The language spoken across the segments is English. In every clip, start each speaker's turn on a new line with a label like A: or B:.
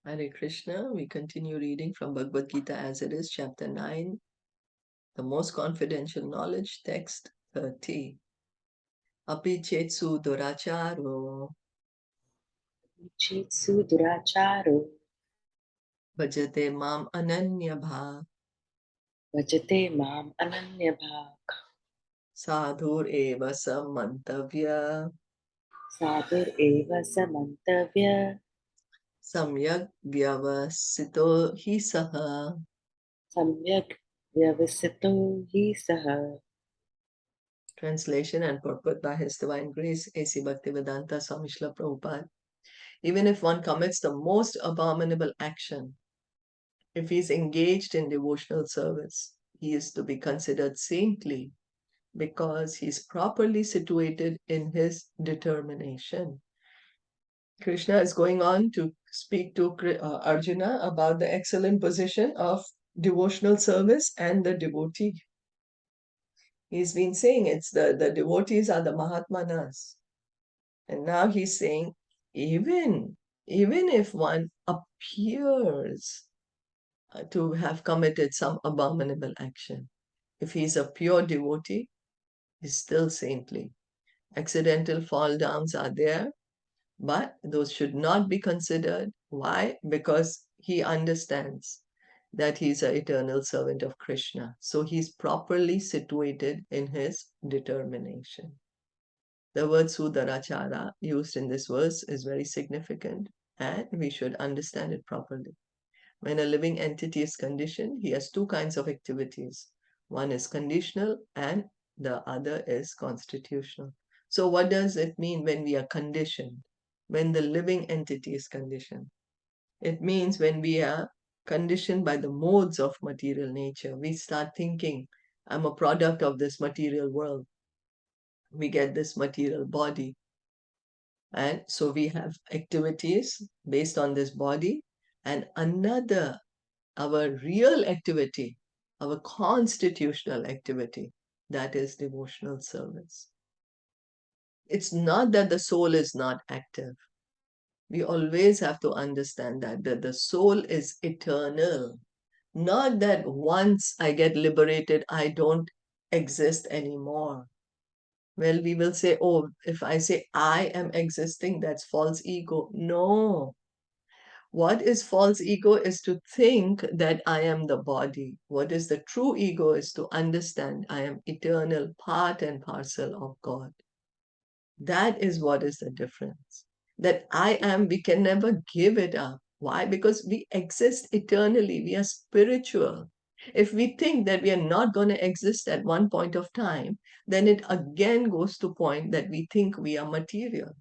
A: Hare Krishna. We continue reading from Bhagavad Gita as it is, chapter 9, the most confidential knowledge, text 30. Api chetsu duracharo
B: Chitsu duracharo
A: bhajate mam ananya bha
B: bhajate mam ananyabhak
A: sadhur eva samantavya
B: sadur eva samantavya
A: samyak vyavasito hi saha.
B: samyak vyavasito hi saha.
A: Translation and purport by His Divine Grace A.C. Bhaktivedanta Swami Srila Prabhupada. Even if one commits the most abominable action, if he is engaged in devotional service, he is to be considered saintly because he is properly situated in his determination. Krishna is going on to speak to Arjuna about the excellent position of devotional service and the devotee. He's been saying the devotees are the Mahatmanas. And now he's saying, even if one appears to have committed some abominable action, if he is a pure devotee, he's still saintly. Accidental fall downs are there, but those should not be considered. Why? Because he understands that he's an eternal servant of Krishna. So he's properly situated in his determination. The word Sudarachara used in this verse is very significant and we should understand it properly. When a living entity is conditioned, he has two kinds of activities. One is conditional and the other is constitutional. So what does it mean when we are conditioned? When the living entity is conditioned? It means when we are conditioned by the modes of material nature, we start thinking, I'm a product of this material world. We get this material body. And so we have activities based on this body and our real activity, our constitutional activity, that is devotional service. It's not that the soul is not active. We always have to understand that the soul is eternal. Not that once I get liberated, I don't exist anymore. Well, we will say, oh, if I say I am existing, that's false ego. No. What is false ego is to think that I am the body. What is the true ego is to understand I am eternal, part and parcel of God. That is what is the difference. That I am, we can never give it up. Why? Because we exist eternally. We are spiritual. If we think that we are not going to exist at one point of time, then it again goes to point that we think we are material.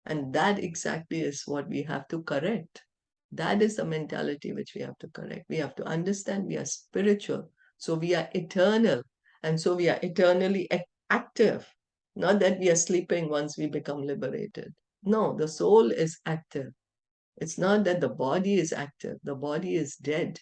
A: And that exactly is what we have to correct. That is the mentality which we have to correct. We have to understand we are spiritual. So we are eternal. And so we are eternally active. Not that we are sleeping once we become liberated. No, the soul is active. It's not that the body is active. The body is dead.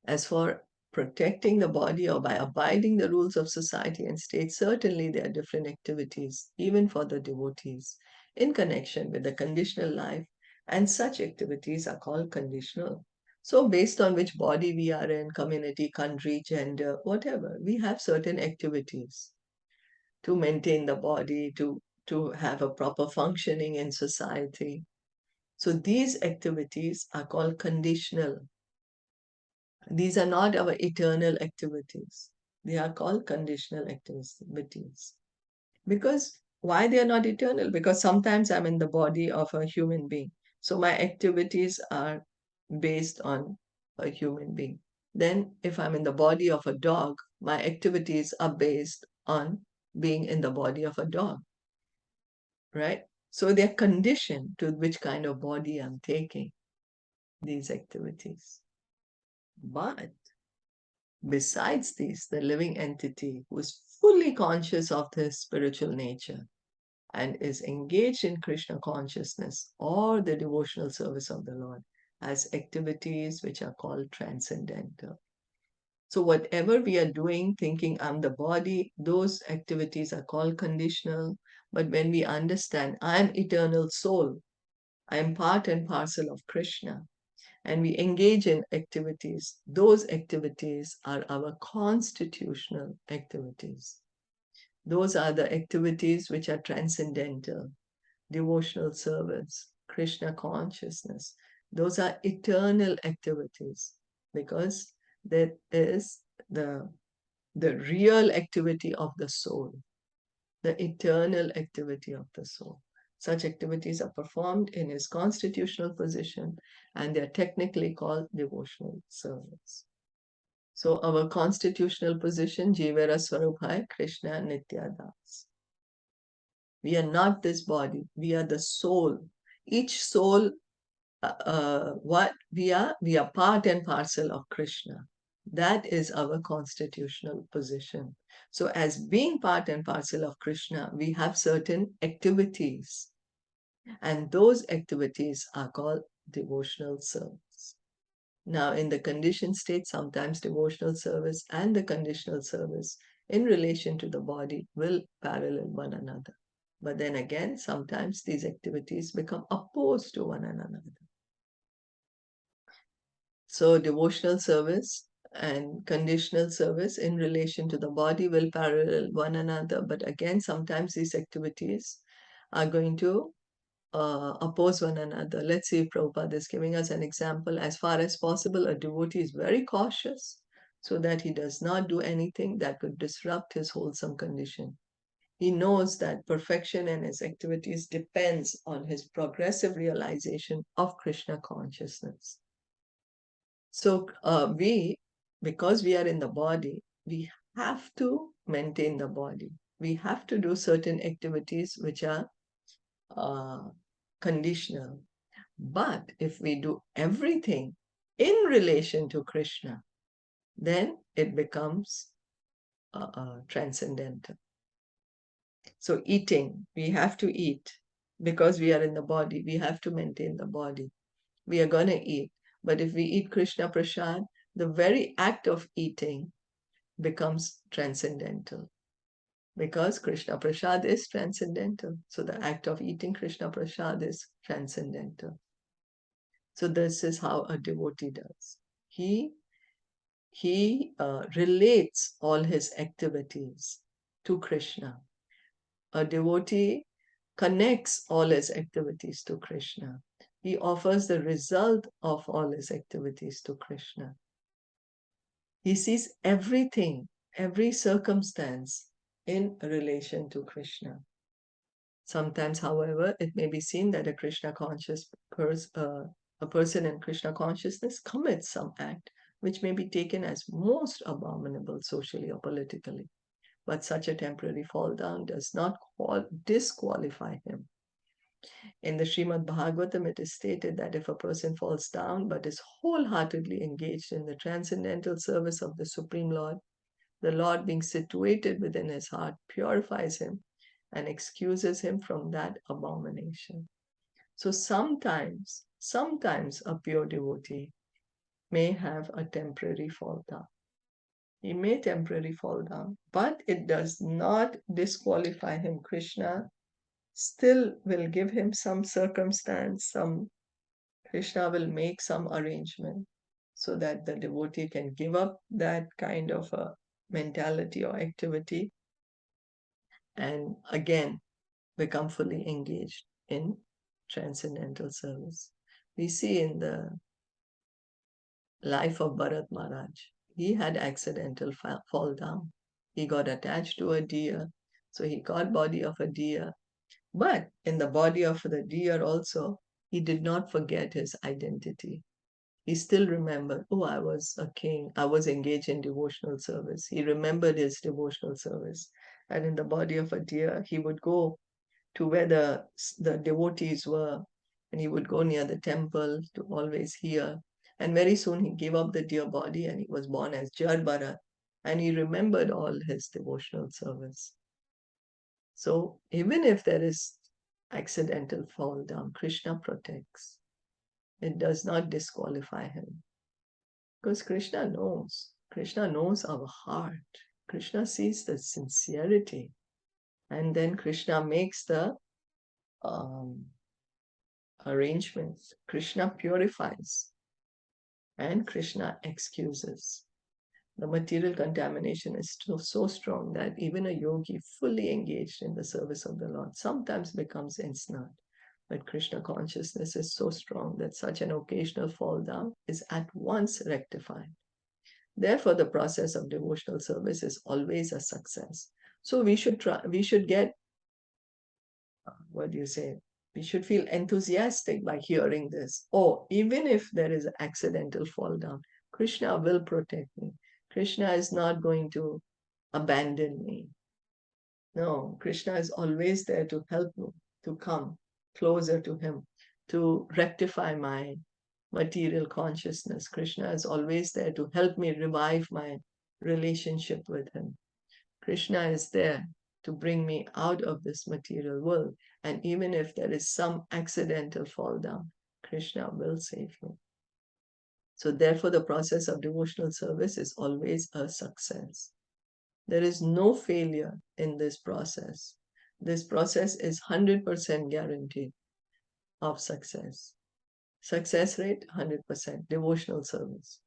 A: As for protecting the body or by abiding the rules of society and state, certainly there are different activities, even for the devotees, in connection with the conditional life, and such activities are called conditional. So, based on which body we are in, community, country, gender, whatever, we have certain activities to maintain the body, to have a proper functioning in society. So, these activities are called conditional. These are not our eternal activities. They are called conditional activities. Because why they are not eternal? Because sometimes I'm in the body of a human being. So my activities are based on a human being. Then if I'm in the body of a dog, my activities are based on being in the body of a dog, right? So they're conditioned to which kind of body I'm taking these activities. But besides these, the living entity who is fully conscious of his spiritual nature and is engaged in Krishna consciousness or the devotional service of the Lord has activities which are called transcendental. So, whatever we are doing, thinking I'm the body, those activities are called conditional. But when we understand I'm eternal soul, I am part and parcel of Krishna. And we engage in activities. Those activities are our constitutional activities. Those are the activities which are transcendental, devotional service, Krishna consciousness. Those are eternal activities because that is the real activity of the soul, the eternal activity of the soul. Such activities are performed in his constitutional position and they are technically called devotional service. So our constitutional position, Jivara Swarubhai, Krishna Nitya Das. We are not this body, we are the soul. Each soul, what we are part and parcel of Krishna. That is our constitutional position. So as being part and parcel of Krishna, we have certain activities, and those activities are called devotional service. Now, in the conditioned state, sometimes devotional service and the conditional service in relation to the body will parallel one another. But then again, sometimes these activities become opposed to one another. So, devotional service and conditional service in relation to the body will parallel one another. But again, sometimes these activities are going to oppose one another. Let's see if Prabhupada is giving us an example. As far as possible, a devotee is very cautious so that he does not do anything that could disrupt his wholesome condition. He knows that perfection in his activities depends on his progressive realization of Krishna consciousness. So because we are in the body, we have to maintain the body. We have to do certain activities which are conditional. But if we do everything in relation to Krishna, then it becomes transcendental. So eating, we have to eat because we are in the body. We have to maintain the body. We are going to eat. But if we eat Krishna Prasad, the very act of eating becomes transcendental because Krishna Prasad is transcendental. So the act of eating Krishna Prasad is transcendental. So this is how a devotee does. He relates all his activities to Krishna. A devotee connects all his activities to Krishna. He offers the result of all his activities to Krishna. He sees everything, every circumstance in relation to Krishna. Sometimes, however, it may be seen that a Krishna conscious a person in Krishna consciousness commits some act which may be taken as most abominable socially or politically. But such a temporary fall down does not disqualify him. In the Srimad Bhagavatam, it is stated that if a person falls down but is wholeheartedly engaged in the transcendental service of the Supreme Lord, the Lord, being situated within his heart, purifies him and excuses him from that abomination. So sometimes a pure devotee may have a temporary fall down. He may temporarily fall down, but it does not disqualify him. Krishna still will give him some circumstance, Krishna will make some arrangement so that the devotee can give up that kind of a mentality or activity and again become fully engaged in transcendental service. We see in the life of Bharat Maharaj, he had accidental fall down. He got attached to a deer, so he got body of a deer. But in the body of the deer also, he did not forget his identity. He still remembered, oh, I was a king. I was engaged in devotional service. He remembered his devotional service. And in the body of a deer, he would go to where the devotees were, and he would go near the temple to always hear. And very soon he gave up the deer body and he was born as Jar Bharat, and he remembered all his devotional service. So even if there is accidental fall down, Krishna protects. It does not disqualify him. Because Krishna knows. Krishna knows our heart. Krishna sees the sincerity. And then Krishna makes the arrangements. Krishna purifies and Krishna excuses. The material contamination is so strong that even a yogi fully engaged in the service of the Lord sometimes becomes ensnared. But Krishna consciousness is so strong that such an occasional fall down is at once rectified. Therefore, the process of devotional service is always a success. So we should get, what do you say? We should feel enthusiastic by hearing this. Oh, even if there is an accidental fall down, Krishna will protect me. Krishna is not going to abandon me. No, Krishna is always there to help me to come closer to Him, to rectify my material consciousness. Krishna is always there to help me revive my relationship with Him. Krishna is there to bring me out of this material world. And even if there is some accidental fall down, Krishna will save me. So, therefore, the process of devotional service is always a success. There is no failure in this process. This process is 100% guaranteed of success. Success rate 100%, devotional service.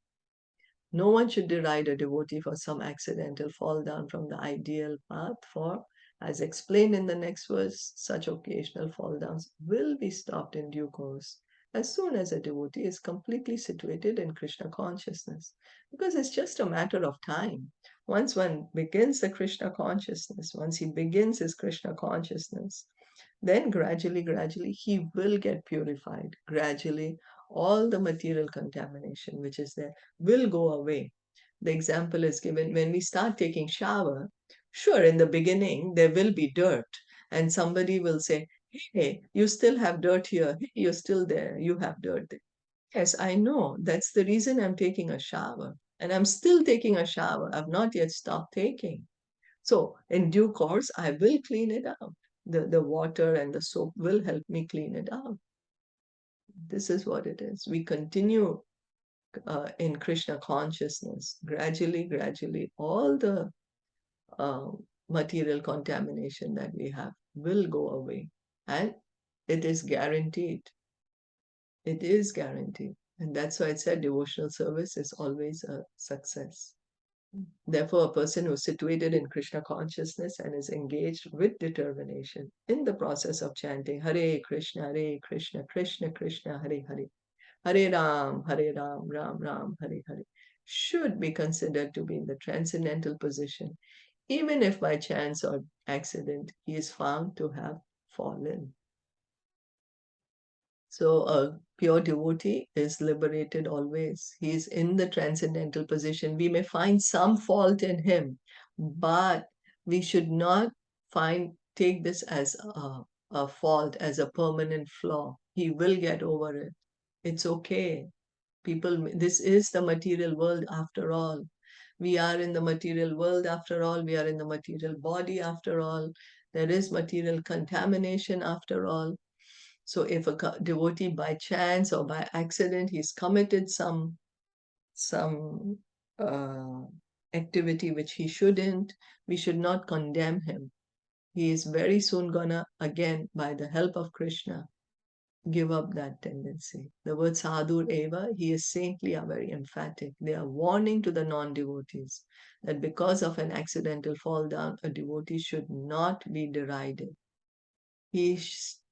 A: No one should deride a devotee for some accidental fall down from the ideal path, for, as explained in the next verse, such occasional fall downs will be stopped in due course as soon as a devotee is completely situated in Krishna consciousness. Because it's just a matter of time. Once one begins the Krishna consciousness, once he begins his Krishna consciousness, then gradually, he will get purified. Gradually, all the material contamination which is there will go away. The example is given when we start taking shower. Sure, in the beginning, there will be dirt, and somebody will say, hey, you still have dirt here. Hey, you're still there. You have dirt there. Yes, I know. That's the reason I'm taking a shower. And I'm still taking a shower. I've not yet stopped taking. So in due course, I will clean it out. The water and the soap will help me clean it out. This is what it is. We continue in Krishna consciousness. Gradually, all the uh, material contamination that we have will go away. And it is guaranteed. It is guaranteed. And that's why I said devotional service is always a success. Therefore, a person who is situated in Krishna consciousness and is engaged with determination in the process of chanting Hare Krishna, Krishna Krishna, Hare Hare, Hare Ram, Ram Ram, Hare Hare, should be considered to be in the transcendental position, even if by chance or accident he is found to have fallen. So a pure devotee is liberated always. He is in the transcendental position. We may find some fault in him, but we should not take this as a fault, as a permanent flaw. He will get over it. It's okay. People, this is the material world after all. We are in the material world after all. We are in the material body after all. There is material contamination after all. So if a devotee by chance or by accident he's committed some uh, activity which he shouldn't, we should not condemn him. He is very soon gonna again, by the help of Krishna, give up that tendency. The word sadhur eva, he is saintly, are very emphatic. They are warning to the non-devotees that because of an accidental fall down, a devotee should not be derided. He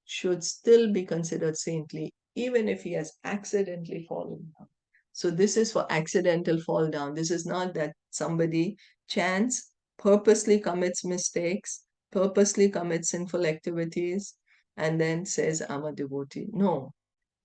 A: should still be considered saintly, even if he has accidentally fallen down. So this is for accidental fall down. This is not that somebody chance purposely commits mistakes, purposely commits sinful activities, and then says, I'm a devotee. No,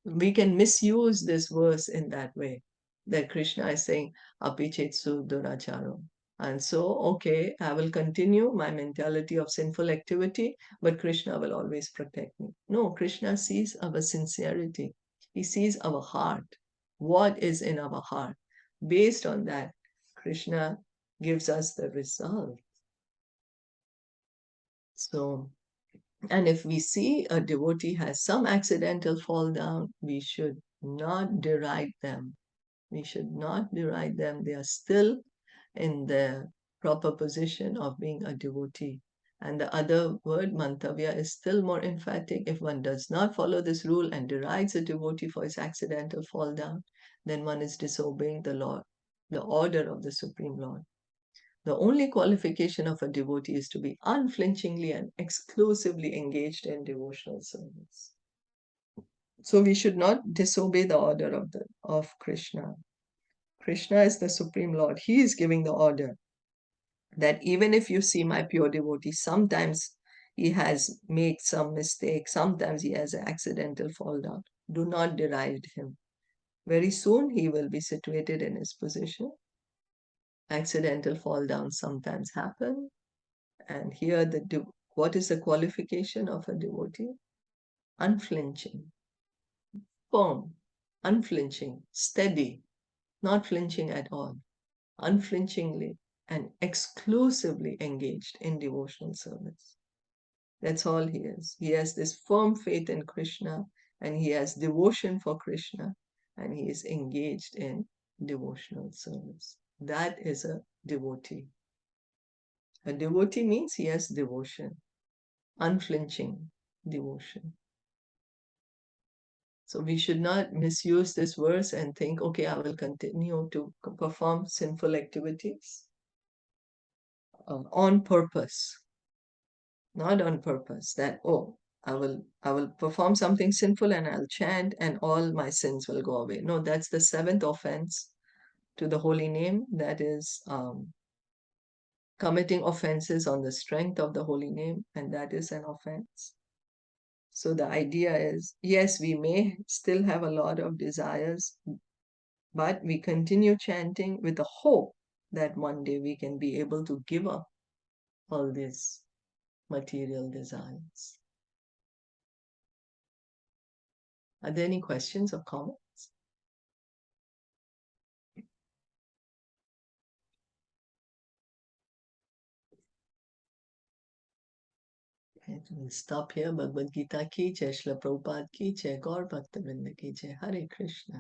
A: we can misuse this verse in that way, that Krishna is saying, apichetsu duracharo. And so, okay, I will continue my mentality of sinful activity, but Krishna will always protect me. No, Krishna sees our sincerity. He sees our heart. What is in our heart? Based on that, Krishna gives us the result. So, and if we see a devotee has some accidental fall down, we should not deride them. We should not deride them. They are still in the proper position of being a devotee. And the other word, mantavya, is still more emphatic. If one does not follow this rule and derides a devotee for his accidental fall down, then one is disobeying the law, the order of the Supreme Lord. The only qualification of a devotee is to be unflinchingly and exclusively engaged in devotional service. So we should not disobey the order of Krishna. Krishna is the Supreme Lord. He is giving the order that even if you see my pure devotee, sometimes he has made some mistake, sometimes he has an accidental fall down. Do not deride him. Very soon he will be situated in his position. Accidental fall downs sometimes happen. And here, what is the qualification of a devotee? Unflinching, firm, unflinching, steady, not flinching at all, unflinchingly and exclusively engaged in devotional service. That's all he is. He has this firm faith in Krishna and he has devotion for Krishna and he is engaged in devotional service. That is a devotee. A devotee means he has devotion, unflinching devotion. So we should not misuse this verse and think, okay, I will continue to perform sinful activities on purpose, not on purpose that, oh, I will perform something sinful and I'll chant and all my sins will go away. No, that's the seventh offense to the holy name. That is committing offenses on the strength of the holy name, and that is an offense. So the idea is, yes, we may still have a lot of desires, but we continue chanting with the hope that one day we can be able to give up all these material desires. Are there any questions or comments? Okay, so we'll stop here. Bhagavad Gita ki jai, Srila Prabhupada ki jai, Gaur Bhakta Vrinda ki jai. Hare Krishna.